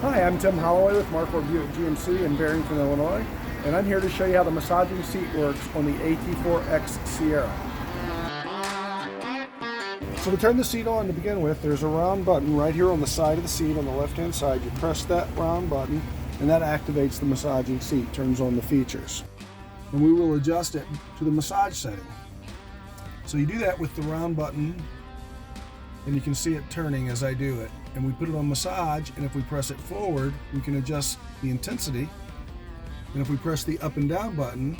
Hi, I'm Tim Holloway with Marquardt Buick GMC in Barrington, Illinois, and I'm here to show you how the massaging seat works on the AT4X Sierra. So to turn the seat on to begin with, there's a round button right here on the side of the seat on the left-hand side. You press that round button and that activates the massaging seat, turns on the features. And we will adjust it to the massage setting. So you do that with the round button, and you can see it turning as I do it. And we put it on massage, and if we press it forward, we can adjust the intensity. And if we press the up and down button,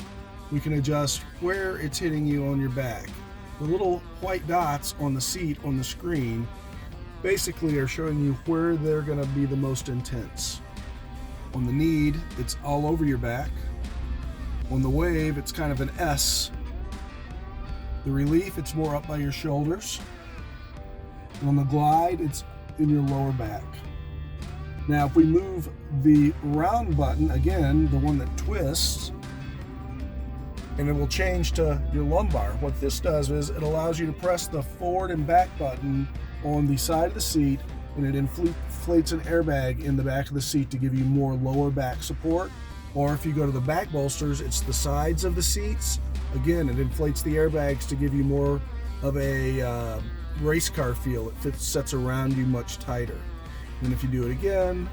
we can adjust where it's hitting you on your back. The little white dots on the seat on the screen basically are showing you where they're going to be the most intense. On the need, it's all over your back. On the wave, it's kind of an S. The relief, it's more up by your shoulders. And on the glide, it's in your lower back. Now, if we move the round button, again, the one that twists, and it will change to your lumbar. What this does is it allows you to press the forward and back button on the side of the seat, and it inflates an airbag in the back of the seat to give you more lower back support. Or if you go to the back bolsters, it's the sides of the seats. Again, it inflates the airbags to give you more of a race car feel. It sets around you much tighter. And if you do it again,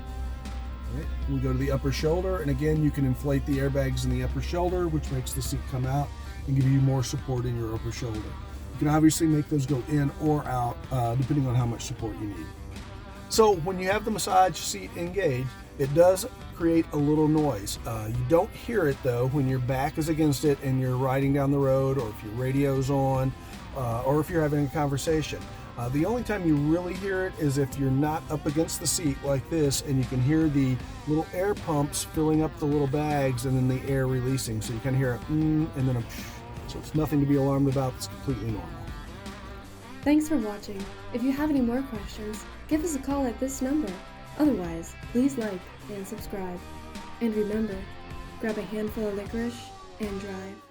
right, we go to the upper shoulder, and again you can inflate the airbags in the upper shoulder, which makes the seat come out and give you more support in your upper shoulder. You can obviously make those go in or out depending on how much support you need. So when you have the massage seat engaged, it does create a little noise. You don't hear it though when your back is against it and you're riding down the road, or if your radio's on, or if you're having a conversation. The only time you really hear it is if you're not up against the seat like this, and you can hear the little air pumps filling up the little bags and then the air releasing. So you can hear a and then a psh. So it's nothing to be alarmed about. It's completely normal. Thanks for watching. If you have any more questions, give us a call at this number. Otherwise, please like and subscribe. And remember, grab a handful of licorice and drive.